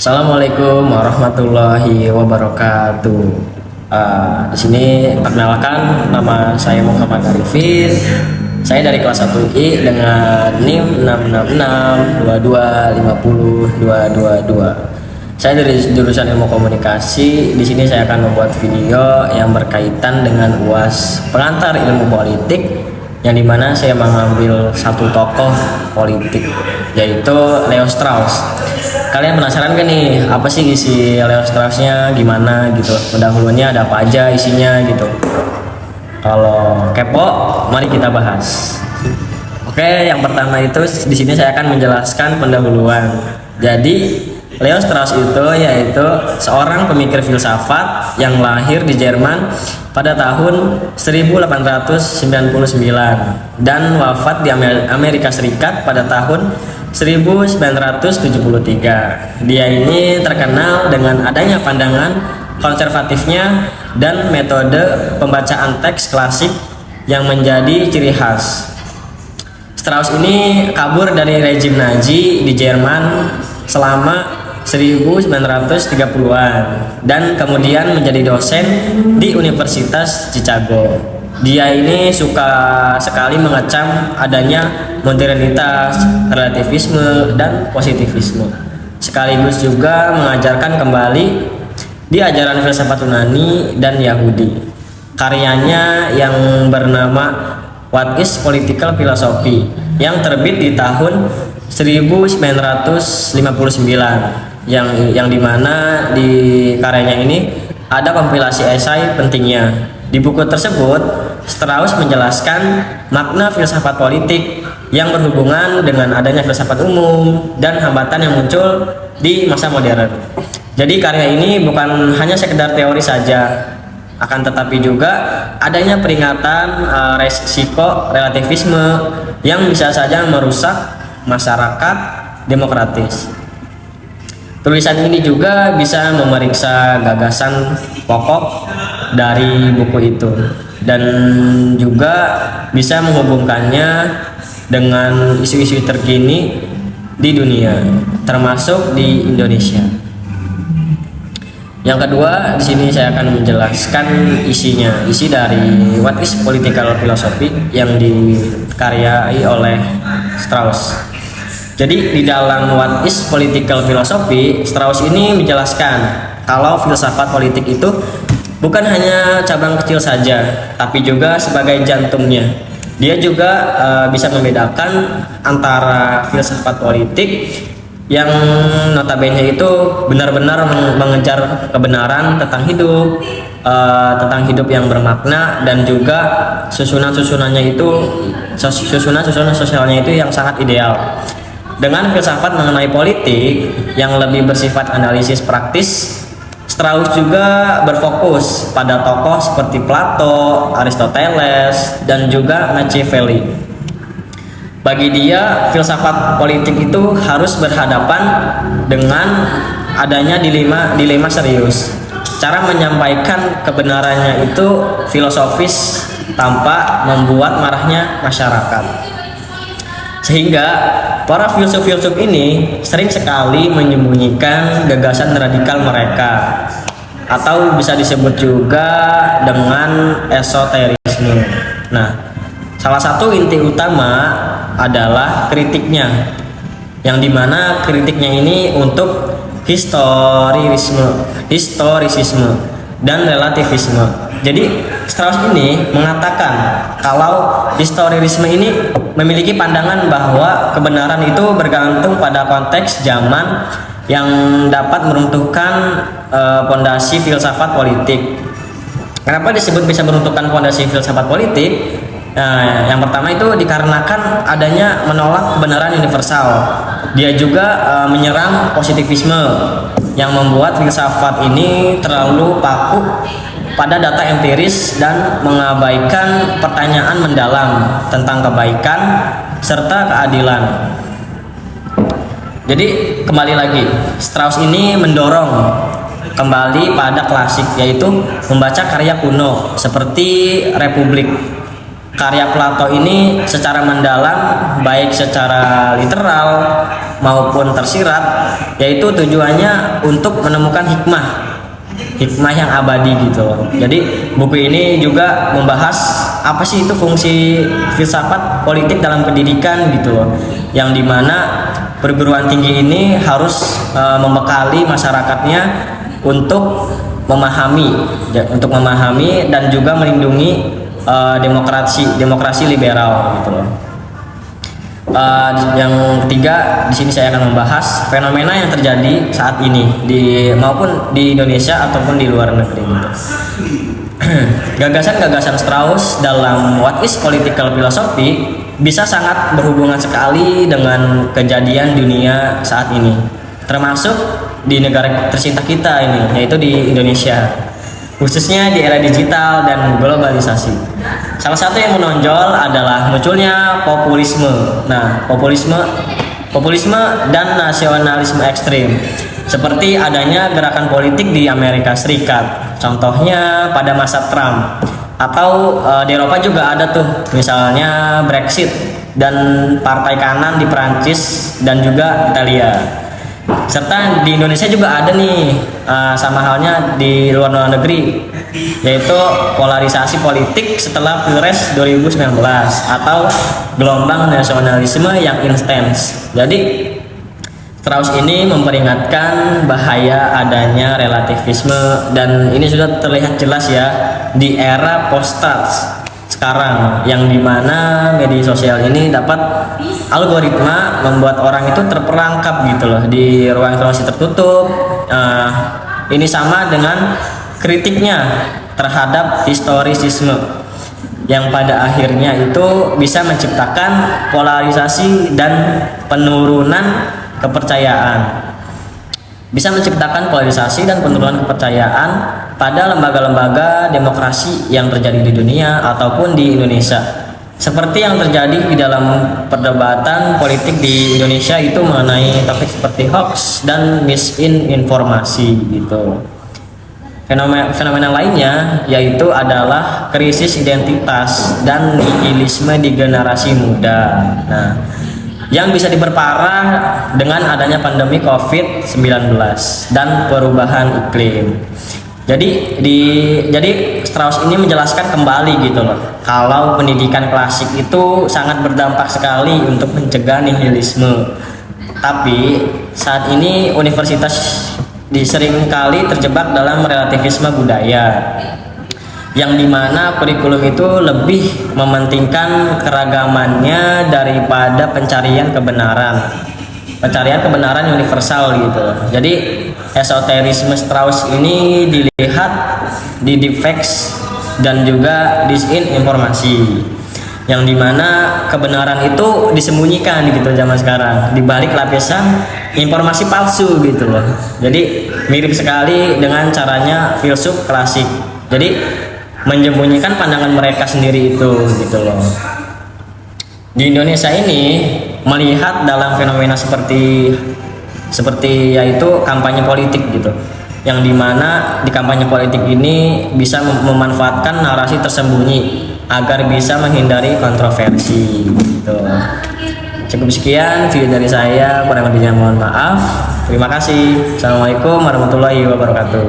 Assalamualaikum warahmatullahi wabarakatuh. Di sini perkenalkan, nama saya Muhammad Arifin. Saya dari kelas 1I dengan NIM 66622502222. Saya dari jurusan Ilmu Komunikasi. Di sini saya akan membuat video yang berkaitan dengan UAS pengantar ilmu politik, yang dimana saya mengambil satu tokoh politik, yaitu Leo Strauss. Kalian penasaran kan nih, apa sih isi Leo Strauss-nya, gimana gitu, pendahuluannya ada apa aja isinya gitu. Kalau kepo, mari kita bahas. Oke, yang pertama itu di sini saya akan menjelaskan pendahuluan. Jadi Leo Strauss itu yaitu seorang pemikir filsafat yang lahir di Jerman pada tahun 1899 dan wafat di Amerika Serikat pada tahun 1973. Dia ini terkenal dengan adanya pandangan konservatifnya dan metode pembacaan teks klasik yang menjadi ciri khas. Strauss ini kabur dari rezim Nazi di Jerman selama 1930-an dan kemudian menjadi dosen di Universitas Chicago. Dia ini suka sekali mengecam adanya modernitas, relativisme, dan positivisme. Sekaligus juga mengajarkan kembali di ajaran filsafat Yunani dan Yahudi. Karyanya yang bernama What is Political Philosophy yang terbit di tahun 1959, yang dimana di karyanya ini ada kompilasi esai pentingnya. Di buku tersebut, Strauss menjelaskan makna filsafat politik yang berhubungan dengan adanya filsafat umum dan hambatan yang muncul di masa modern. Jadi karya ini bukan hanya sekedar teori saja, akan tetapi juga adanya peringatan resiko relativisme yang bisa saja merusak masyarakat demokratis. Tulisan ini juga bisa memeriksa gagasan pokok dari buku itu dan juga bisa menghubungkannya dengan isu-isu terkini di dunia, termasuk di Indonesia. Yang kedua, di sini saya akan menjelaskan isinya, isi dari What is Political Philosophy yang dikaryai oleh Strauss. Jadi di dalam What is Political Philosophy, Strauss ini menjelaskan kalau filsafat politik itu bukan hanya cabang kecil saja, tapi juga sebagai jantungnya. Dia juga bisa membedakan antara filsafat politik yang notabene itu benar-benar mengejar kebenaran tentang hidup yang bermakna, dan juga susunan sosialnya itu yang sangat ideal. Dengan filsafat mengenai politik yang lebih bersifat analisis praktis, Strauss juga berfokus pada tokoh seperti Plato, Aristoteles, dan juga Machiavelli. Bagi dia, filsafat politik itu harus berhadapan dengan adanya dilema serius. Cara menyampaikan kebenarannya itu filosofis tanpa membuat marahnya masyarakat. Sehingga para filsuf-filsuf ini sering sekali menyembunyikan gagasan radikal mereka, atau bisa disebut juga dengan esoterisme. Nah, salah satu inti utama adalah kritiknya, yang dimana kritiknya ini untuk historisisme dan relativisme. Jadi Strauss ini mengatakan kalau historisisme ini memiliki pandangan bahwa kebenaran itu bergantung pada konteks zaman yang dapat meruntuhkan pondasi filsafat politik. Kenapa disebut bisa meruntuhkan pondasi filsafat politik? Nah, yang pertama itu dikarenakan adanya menolak kebenaran universal. Dia juga menyerang positivisme yang membuat filsafat ini terlalu paku pada data empiris dan mengabaikan pertanyaan mendalam tentang kebaikan serta keadilan. Jadi kembali lagi, Strauss ini mendorong kembali pada klasik, yaitu membaca karya kuno seperti Republik karya Plato ini secara mendalam, baik secara literal maupun tersirat, yaitu tujuannya untuk menemukan hikmah yang abadi gitu loh. Jadi buku ini juga membahas apa sih itu fungsi filsafat politik dalam pendidikan gitu loh, yang dimana perguruan tinggi ini harus membekali masyarakatnya untuk memahami dan juga melindungi demokrasi liberal gitu loh. Yang ketiga, di sini saya akan membahas fenomena yang terjadi saat ini maupun di Indonesia ataupun di luar negeri gitu. Gagasan-gagasan Strauss dalam What is Political Philosophy bisa sangat berhubungan sekali dengan kejadian dunia saat ini, termasuk di negara tercinta kita ini, yaitu di Indonesia, khususnya di era digital dan globalisasi. Salah satu yang menonjol adalah munculnya populisme. Nah, populisme dan nasionalisme ekstrim, seperti adanya gerakan politik di Amerika Serikat, contohnya pada masa Trump, atau di Eropa juga ada tuh, misalnya Brexit dan partai kanan di Perancis dan juga Italia. Serta di Indonesia juga ada nih, sama halnya di luar negeri, yaitu polarisasi politik setelah Pilpres 2019 atau gelombang nasionalisme yang intens. Jadi Strauss ini memperingatkan bahaya adanya relativisme, dan ini sudah terlihat jelas ya di era post-Strauss sekarang, yang dimana media sosial ini dapat algoritma membuat orang itu terperangkap gitu loh di ruang informasi tertutup. Ini sama dengan kritiknya terhadap historisisme, yang pada akhirnya itu bisa menciptakan polarisasi dan penurunan kepercayaan. Bisa menciptakan polarisasi dan penurunan kepercayaan pada lembaga-lembaga demokrasi yang terjadi di dunia ataupun di Indonesia. Seperti yang terjadi di dalam perdebatan politik di Indonesia itu mengenai topik seperti hoax dan misinformasi gitu. Fenomena lainnya yaitu adalah krisis identitas dan nihilisme di generasi muda. Nah, yang bisa diperparah dengan adanya pandemi COVID-19 dan perubahan iklim. Jadi Strauss ini menjelaskan kembali gitu loh, kalau pendidikan klasik itu sangat berdampak sekali untuk mencegah nihilisme. Tapi saat ini universitas seringkali terjebak dalam relativisme budaya, yang dimana kurikulum itu lebih mementingkan keragamannya daripada pencarian kebenaran universal gitu. Jadi esoterisme Strauss ini dilihat di defects dan juga disinformasi, yang dimana kebenaran itu disembunyikan gitu zaman sekarang di balik lapisan informasi palsu gitu loh. Jadi mirip sekali dengan caranya filsuf klasik. Jadi menyembunyikan pandangan mereka sendiri itu gitu loh. Di Indonesia ini melihat dalam fenomena seperti yaitu kampanye politik gitu, yang dimana di kampanye politik ini bisa memanfaatkan narasi tersembunyi agar bisa menghindari kontroversi gitu. Cukup sekian video dari saya, kurang lebihnya mohon maaf. Terima kasih. Assalamualaikum warahmatullahi wabarakatuh.